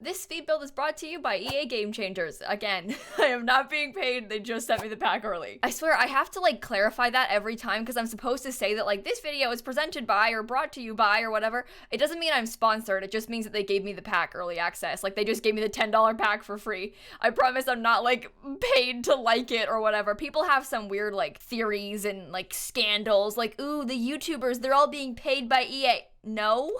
This speed build is brought to you by EA Game Changers. Again, I am not being paid. They just sent me the pack early. I swear, I have to like clarify that every time because I'm supposed to say that like this video is presented by or brought to you by or whatever. It doesn't mean I'm sponsored. It just means that they gave me the pack early access. Like they just gave me the $10 pack for free. I promise I'm not like paid to like it or whatever. People have some weird like theories and like scandals. Like, ooh, the YouTubers, they're all being paid by EA. No.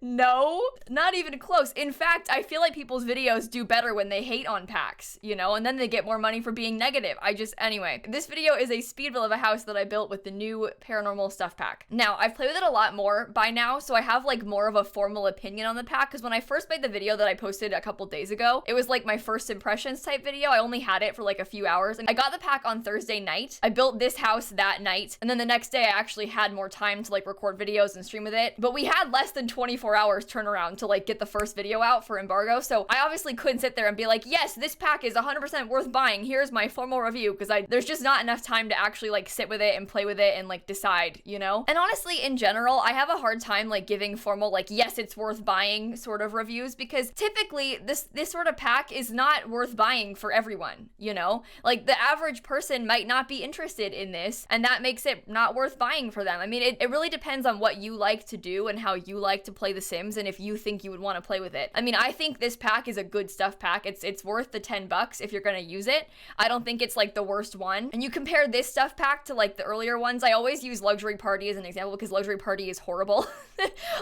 No, not even close. In fact, I feel like people's videos do better when they hate on packs, you know, and then they get more money for being negative. Anyway, this video is a speed build of a house that I built with the new Paranormal stuff pack. Now, I've played with it a lot more by now, so I have like more of a formal opinion on the pack, because when I first made the video that I posted a couple days ago, it was like my first impressions type video. I only had it for like a few hours, and I got the pack on Thursday night. I built this house that night, and then the next day I actually had more time to like record videos and stream with it, but we had less than 24 hours turnaround to like get the first video out for embargo, so I obviously couldn't sit there and be like, yes, this pack is 100% worth buying, here's my formal review, because there's just not enough time to actually like sit with it and play with it and like decide, you know? And honestly, in general, I have a hard time like giving formal like, yes, it's worth buying sort of reviews, because typically this sort of pack is not worth buying for everyone, you know? Like the average person might not be interested in this, and that makes it not worth buying for them. I mean, it really depends on what you like to do and how you like to play The Sims, and if you think you would want to play with it. I mean, I think this pack is a good stuff pack. It's worth the $10 if you're gonna use it. I don't think it's like the worst one. And you compare this stuff pack to like the earlier ones. I always use Luxury Party as an example because Luxury Party is horrible.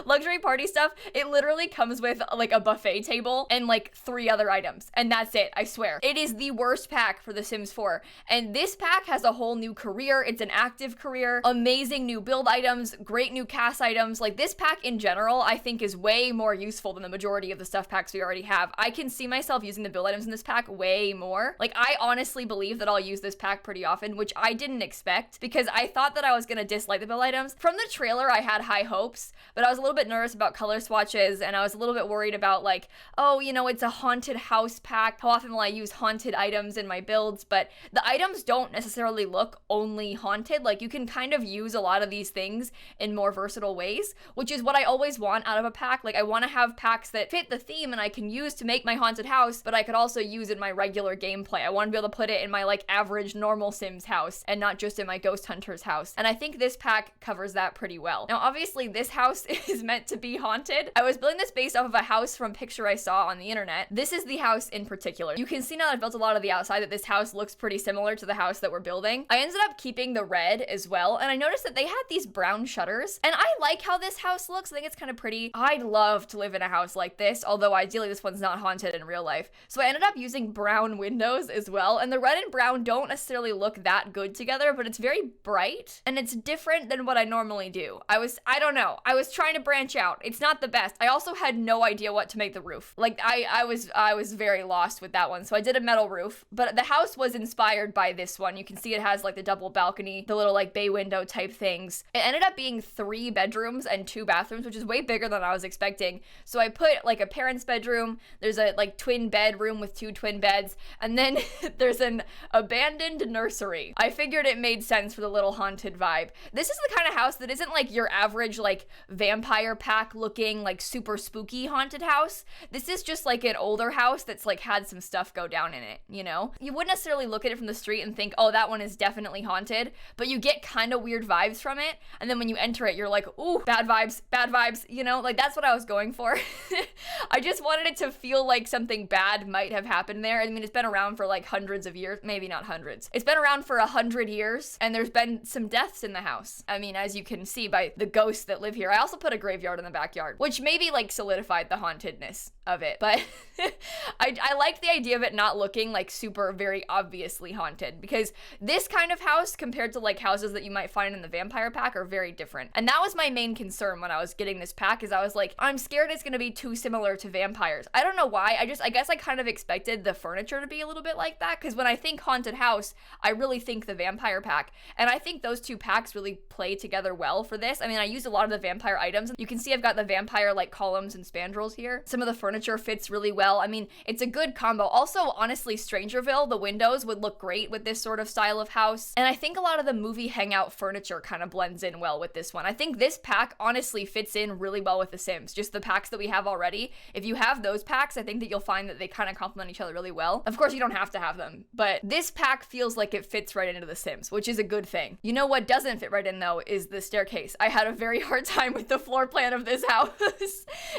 Luxury Party stuff, it literally comes with like a buffet table and like 3 other items, and that's it. I swear, it is the worst pack for The Sims 4. And this pack has a whole new career. It's an active career, amazing new build items, great new cast items. Like this pack in general, I think is way more useful than the majority of the stuff packs we already have. I can see myself using the build items in this pack way more. Like I honestly believe that I'll use this pack pretty often, which I didn't expect because I thought that I was gonna dislike the build items. From the trailer, I had high hopes, but I was a little bit nervous about color swatches, and I was a little bit worried about like, oh, you know, it's a haunted house pack. How often will I use haunted items in my builds? But the items don't necessarily look only haunted. Like you can kind of use a lot of these things in more versatile ways, which is what I always want out of a pack. Like I want to have packs that fit the theme and I can use to make my haunted house, but I could also use in my regular gameplay. I want to be able to put it in my like average normal Sims house and not just in my Ghost Hunter's house. And I think this pack covers that pretty well. Now, obviously this house is meant to be haunted. I was building this based off of a house from a picture I saw on the internet. This is the house in particular. You can see now that I've built a lot of the outside that this house looks pretty similar to the house that we're building. I ended up keeping the red as well, and I noticed that they had these brown shutters, and I like how this house looks. I think it's kind of pretty. I'd love to live in a house like this, although ideally this one's not haunted in real life. So I ended up using brown windows as well, and the red and brown don't necessarily look that good together, but it's very bright, and it's different than what I normally do. I don't know. I was trying to branch out. It's not the best. I also had no idea what to make the roof. Like, I was very lost with that one, so I did a metal roof, but the house was inspired by this one. You can see it has, like, the double balcony, the little, like, bay window type things. It ended up being 3 bedrooms and 2 bathrooms, which is way bigger than I was expecting. So I put, like, a parent's bedroom, there's a, like, twin bedroom with 2 twin beds, and then there's an abandoned nursery. I figured it made sense for the little haunted vibe. This is the kind of house that isn't, like, your average, like, vampire pack looking, like, super spooky haunted house. This is just, like, an older house that's, like, had some stuff go down in it, you know? You wouldn't necessarily look at it from the street and think, oh, that one is definitely haunted, but you get kind of weird vibes from it, and then when you enter it, you're like, ooh, bad vibes, you know? Like, that's what I was going for. I just wanted it to feel like something bad might have happened there. I mean, it's been around for, like, hundreds of years. Maybe not hundreds. It's been around for 100 years, and there's been some deaths in the house. I mean, as you can see by the ghosts that live here. I also put a graveyard in the backyard, which maybe, like, solidified the hauntedness of it, but I liked the idea of it not looking like super very obviously haunted, because this kind of house compared to like houses that you might find in the vampire pack are very different. And that was my main concern when I was getting this pack, is I was like, I'm scared it's gonna be too similar to vampires. I don't know why. I guess I kind of expected the furniture to be a little bit like that, because when I think haunted house, I really think the vampire pack, and I think those 2 packs really play together well for this. I mean, I used a lot of the vampire items. You can see I've got the vampire like columns and spandrels here. Some of the furniture fits really well. I mean, it's a good combo. Also, honestly, Strangerville, the windows would look great with this sort of style of house. And I think a lot of the movie hangout furniture kind of blends in well with this one. I think this pack honestly fits in really well with The Sims. Just the packs that we have already. If you have those packs, I think that you'll find that they kind of complement each other really well. Of course, you don't have to have them, but this pack feels like it fits right into The Sims, which is a good thing. You know what doesn't fit right in though is the staircase. I had a very hard time with the floor plan of this house.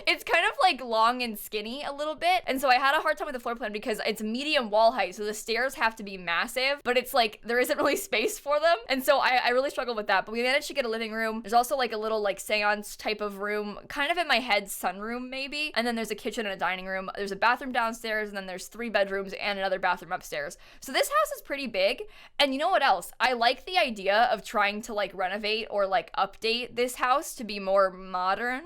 It's kind of like long and skinny a little bit, and so I had a hard time with the floor plan because it's medium wall height, so the stairs have to be massive, but it's like there isn't really space for them, and so I really struggled with that. But we managed to get a living room. There's also like a little like seance type of room, kind of in my head sunroom maybe, and then there's a kitchen and a dining room. There's a bathroom downstairs, and then there's 3 bedrooms and another bathroom upstairs. So this house is pretty big. And you know what else? I like the idea of trying to like renovate or like update this house to be more modern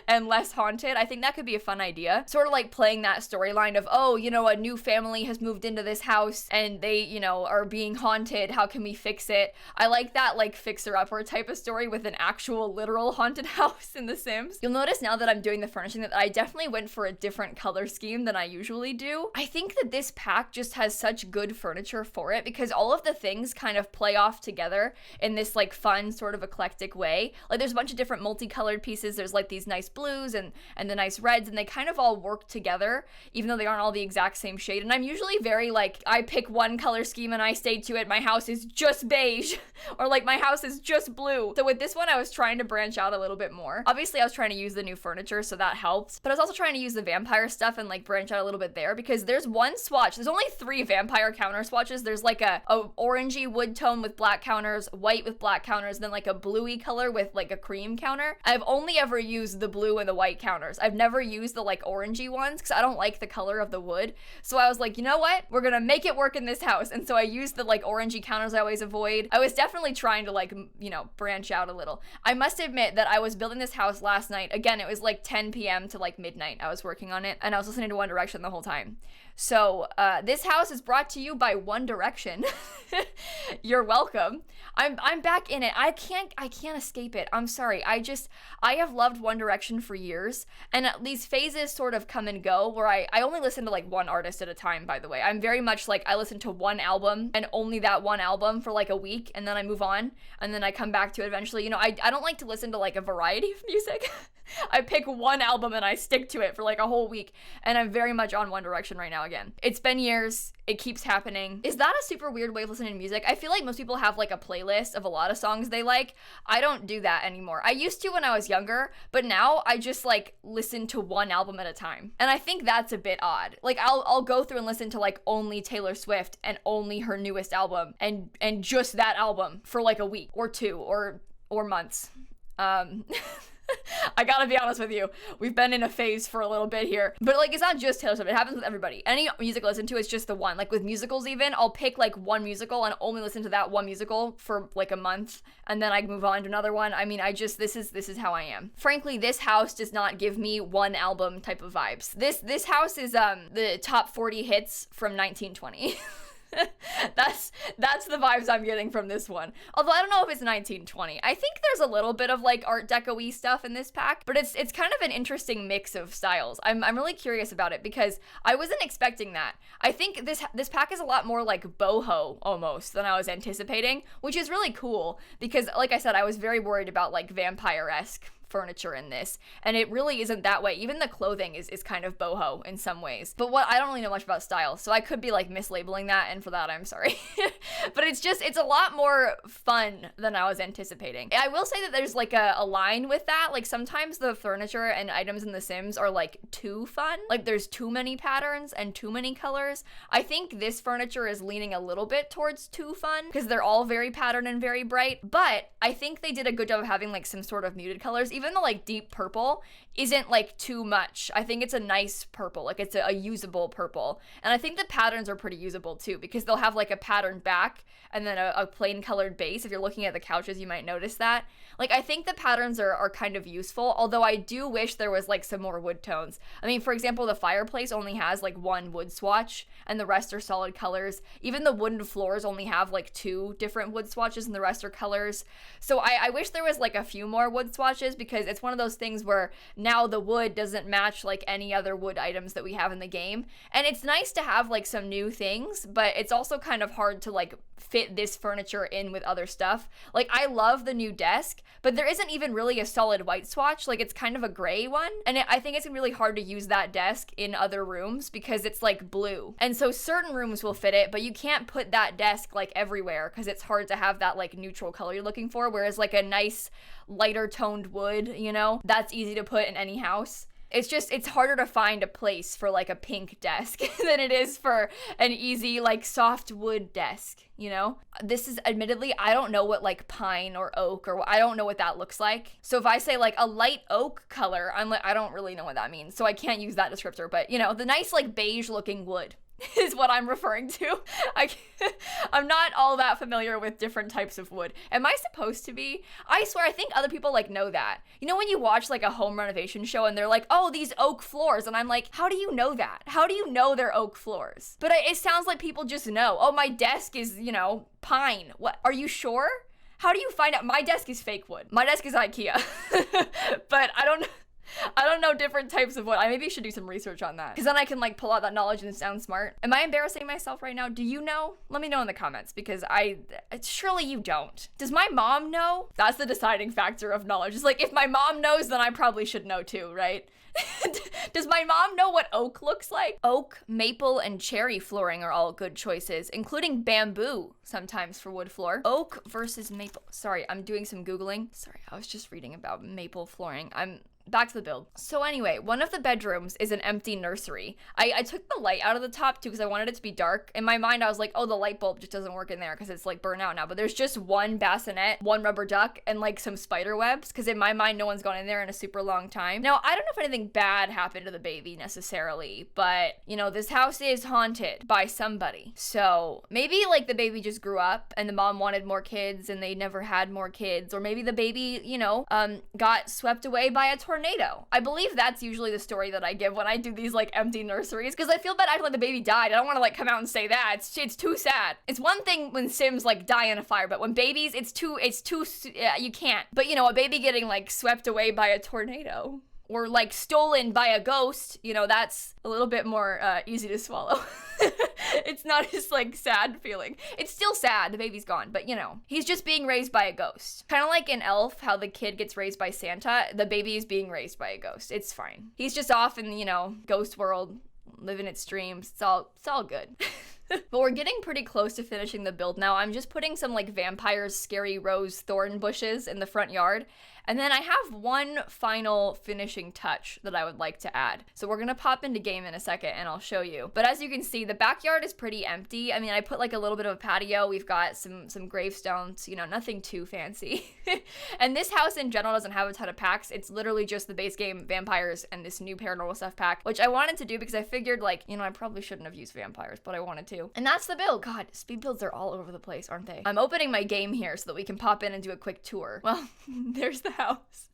and less haunted. I think that could be a fun idea. Sort of like playing that storyline of, oh, you know, a new family has moved into this house and they, you know, are being haunted. How can we fix it? I like that like fixer-upper type of story with an actual literal haunted house in The Sims. You'll notice now that I'm doing the furnishing that I definitely went for a different color scheme than I usually do. I think that this pack just has such good furniture for it because all of the things kind of play off together in this like fun sort of eclectic way. Like there's a bunch of different multicolored pieces. There's like these nice blues and the nice reds, and they kind of all work together even though they aren't all the exact same shade. And I'm usually very like, I pick one color scheme and I stay to it. My house is just beige or like my house is just blue. So with this one I was trying to branch out a little bit more. Obviously I was trying to use the new furniture, so that helped, but I was also trying to use the vampire stuff and like branch out a little bit there because there's one swatch. There's only 3 vampire counter swatches. There's like a orangey wood tone with black counters, white with black counters, then like a bluey color with like a cream counter. I've only ever used the blue and the white counters. I've never used the like orangey ones because I don't like the color of the wood. So I was like, you know what? We're gonna make it work in this house. And so I used the like orangey counters I always avoid. I was definitely trying to like, you know, branch out a little. I must admit that I was building this house last night. Again, it was like 10 p.m. to like midnight. I was working on it and I was listening to One Direction the whole time. So this house is brought to you by One Direction. You're welcome. I'm back in it. I can't escape it. I'm sorry. I have loved One Direction for years, and these phases sort of come and go where I only listen to like one artist at a time, by the way. I'm very much like I listen to one album and only that one album for like a week, and then I move on, and then I come back to it eventually. You know, I don't like to listen to like a variety of music. I pick one album and I stick to it for like a whole week, and I'm very much on One Direction right now again. It's been years. It keeps happening. Is that a super weird way of listening to music? I feel like most people have like a playlist of a lot of songs they like. I don't do that anymore. I used to when I was younger, but now I just like listen to one album at a time. And I think that's a bit odd. Like I'll go through and listen to like only Taylor Swift and only her newest album and just that album for like a week or 2 or months. I gotta be honest with you, we've been in a phase for a little bit here, but like it's not just Taylor Swift, it happens with everybody. Any music I listen to is just the one. Like with musicals even, I'll pick like one musical and only listen to that one musical for like a month, and then I move on to another one. I mean, this is how I am. Frankly, this house does not give me one album type of vibes. This house is the top 40 hits from 1920. That's the vibes I'm getting from this one. Although I don't know if it's 1920. I think there's a little bit of like Art Deco-y stuff in this pack, but it's kind of an interesting mix of styles. I'm really curious about it because I wasn't expecting that. I think this pack is a lot more like boho almost than I was anticipating, which is really cool because like I said, I was very worried about like vampire-esque furniture in this, and it really isn't that way. Even the clothing is kind of boho in some ways, but I don't really know much about style, so I could be like mislabeling that, and for that I'm sorry. But it's a lot more fun than I was anticipating. I will say that there's like a line with that. Like sometimes the furniture and items in The Sims are like too fun, like there's too many patterns and too many colors. I think this furniture is leaning a little bit towards too fun because they're all very patterned and very bright, but I think they did a good job of having like some sort of muted colors. Even the like deep purple isn't like too much. I think it's a nice purple, like it's a usable purple. And I think the patterns are pretty usable too because they'll have like a patterned back and then a plain colored base. If you're looking at the couches, you might notice that. Like I think the patterns are kind of useful, although I do wish there was like some more wood tones. I mean, for example, the fireplace only has like one wood swatch and the rest are solid colors. Even the wooden floors only have like 2 different wood swatches and the rest are colors. So I wish there was like a few more wood swatches because because it's one of those things where now the wood doesn't match like any other wood items that we have in the game. And it's nice to have like some new things, but it's also kind of hard to like fit this furniture in with other stuff. Like I love the new desk, but there isn't even really a solid white swatch. Like it's kind of a gray one. And I think it's really hard to use that desk in other rooms because it's like blue. And so certain rooms will fit it, but you can't put that desk like everywhere because it's hard to have that like neutral color you're looking for. Whereas like a nice lighter toned wood, you know, that's easy to put in any house. It's harder to find a place for like a pink desk than it is for an easy like soft wood desk, you know? This is admittedly, I don't know what like pine or oak or I don't know what that looks like. So if I say like a light oak color, I'm like, I don't really know what that means. So I can't use that descriptor, but you know, the nice like beige looking wood is what I'm referring to. I'm not all that familiar with different types of wood. Am I supposed to be? I swear, I think other people like know that. You know when you watch like a home renovation show and they're like, oh, these oak floors, and I'm like, how do you know that? How do you know they're oak floors? But it sounds like people just know. Oh, my desk is, you know, pine. What? Are you sure? How do you find out? My desk is fake wood. My desk is IKEA. But I don't know different types of wood. I maybe should do some research on that because then I can like pull out that knowledge and sound smart. Am I embarrassing myself right now? Do you know? Let me know in the comments because surely you don't. Does my mom know? That's the deciding factor of knowledge. It's like if my mom knows, then I probably should know too, right? Does my mom know what oak looks like? Oak, maple, and cherry flooring are all good choices, including bamboo sometimes for wood floor. Oak versus maple. Sorry, I'm doing some Googling. Sorry, I was just reading about maple flooring. Back to the build. So anyway, one of the bedrooms is an empty nursery. I took the light out of the top too because I wanted it to be dark. In my mind, I was like, oh, the light bulb just doesn't work in there because it's like burnt out now. But there's just one bassinet, one rubber duck, and like some spider webs because in my mind, no one's gone in there in a super long time. Now, I don't know if anything bad happened to the baby necessarily, but you know, this house is haunted by somebody. So maybe like the baby just grew up and the mom wanted more kids and they never had more kids. Or maybe the baby, you know, got swept away by a tornado. I believe that's usually the story that I give when I do these like empty nurseries because I feel bad acting like the baby died. I don't want to like come out and say that. It's too sad. It's one thing when Sims like die in a fire, but when babies, it's too you can't. But you know, a baby getting like swept away by a tornado or like stolen by a ghost, you know, that's a little bit more easy to swallow. It's not as like sad feeling. It's still sad, the baby's gone, but you know, he's just being raised by a ghost. Kind of like in Elf, how the kid gets raised by Santa, the baby is being raised by a ghost. It's fine. He's just off in, you know, ghost world, living its dreams. It's all good. But we're getting pretty close to finishing the build now. I'm just putting some like vampires, scary rose thorn bushes in the front yard. And then I have one final finishing touch that I would like to add. So we're gonna pop into game in a second and I'll show you. But as you can see, the backyard is pretty empty. I mean, I put like a little bit of a patio. We've got some gravestones, you know, nothing too fancy. And this house in general doesn't have a ton of packs. It's literally just the base game vampires and this new paranormal stuff pack, which I wanted to do because I figured like, you know, I probably shouldn't have used vampires, but I wanted to. And that's the build. God, speed builds are all over the place, aren't they? I'm opening my game here so that we can pop in and do a quick tour. Well, there's the house.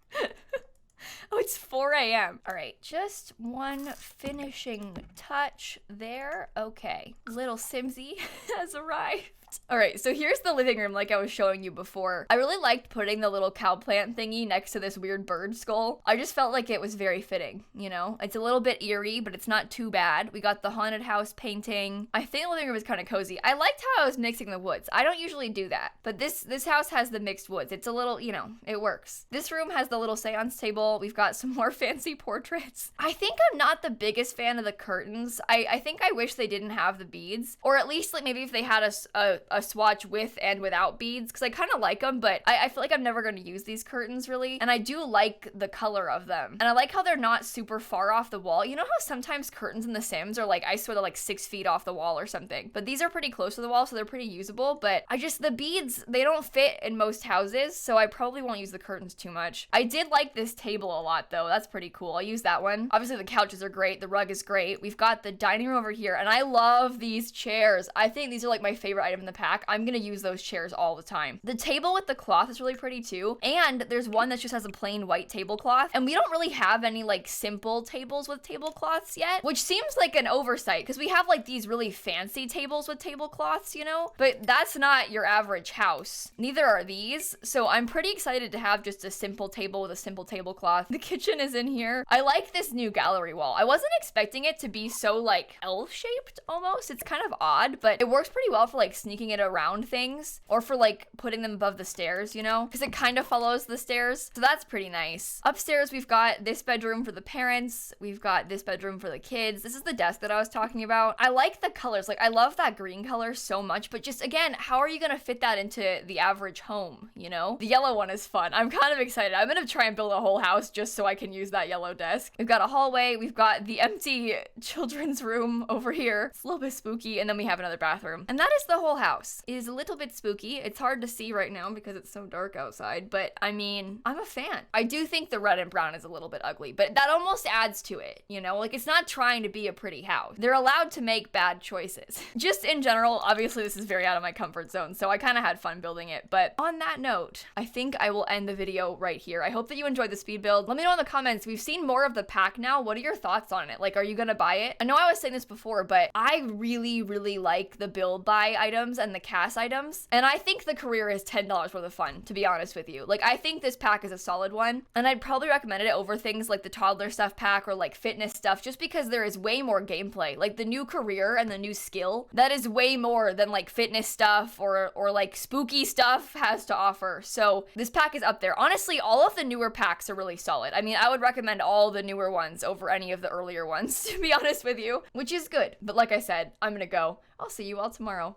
Oh, it's 4 a.m. All right, just one finishing touch there. Okay, little Simsie has arrived. All right, so here's the living room like I was showing you before. I really liked putting the little cow plant thingy next to this weird bird skull. I just felt like it was very fitting, you know? It's a little bit eerie, but it's not too bad. We got the haunted house painting. I think the living room is kind of cozy. I liked how I was mixing the woods. I don't usually do that, but this house has the mixed woods. It's a little, you know, it works. This room has the little seance table. We've got some more fancy portraits. I think I'm not the biggest fan of the curtains. I think I wish they didn't have the beads, or at least like maybe if they had a swatch with and without beads, because I kind of like them, but I feel like I'm never going to use these curtains really, and I do like the color of them, and I like how they're not super far off the wall. You know how sometimes curtains in The Sims are like, I swear they're like 6 feet off the wall or something, but these are pretty close to the wall, so they're pretty usable. But the beads, they don't fit in most houses, so I probably won't use the curtains too much. I did like this table a lot though. That's pretty cool. I'll use that one. Obviously the couches are great, the rug is great. We've got the dining room over here, and I love these chairs. I think these are like my favorite item in the pack, I'm gonna use those chairs all the time. The table with the cloth is really pretty too, and there's one that just has a plain white tablecloth, and we don't really have any like simple tables with tablecloths yet, which seems like an oversight because we have like these really fancy tables with tablecloths, you know, but that's not your average house. Neither are these, so I'm pretty excited to have just a simple table with a simple tablecloth. The kitchen is in here. I like this new gallery wall. I wasn't expecting it to be so like L-shaped almost. It's kind of odd, but it works pretty well for like sneaking it around things or for like putting them above the stairs, you know, because it kind of follows the stairs. So that's pretty nice. Upstairs, we've got this bedroom for the parents. We've got this bedroom for the kids. This is the desk that I was talking about. I like the colors. Like I love that green color so much, but just again, how are you going to fit that into the average home, you know? The yellow one is fun. I'm kind of excited. I'm going to try and build a whole house just so I can use that yellow desk. We've got a hallway. We've got the empty children's room over here. It's a little bit spooky. And then we have another bathroom. And that is the whole house. It is a little bit spooky. It's hard to see right now because it's so dark outside, but I mean, I'm a fan. I do think the red and brown is a little bit ugly, but that almost adds to it, you know? Like it's not trying to be a pretty house. They're allowed to make bad choices. Just in general, obviously this is very out of my comfort zone, so I kind of had fun building it. But on that note, I think I will end the video right here. I hope that you enjoyed the speed build. Let me know in the comments. We've seen more of the pack now. What are your thoughts on it? Like, are you gonna buy it? I know I was saying this before, but I really, really like the build buy items and the cast items. And I think the career is $10 worth of fun, to be honest with you. Like, I think this pack is a solid one. And I'd probably recommend it over things like the toddler stuff pack or like fitness stuff, just because there is way more gameplay. Like the new career and the new skill, that is way more than like fitness stuff or like spooky stuff has to offer. So this pack is up there. Honestly, all of the newer packs are really solid. I mean, I would recommend all the newer ones over any of the earlier ones, to be honest with you, which is good. But like I said, I'm gonna go. I'll see you all tomorrow.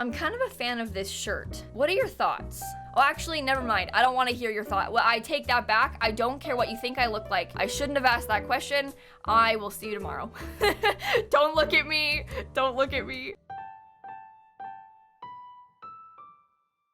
I'm kind of a fan of this shirt. What are your thoughts? Oh, actually, never mind. I don't want to hear your thought. Well, I take that back. I don't care what you think I look like. I shouldn't have asked that question. I will see you tomorrow. Don't look at me. Don't look at me.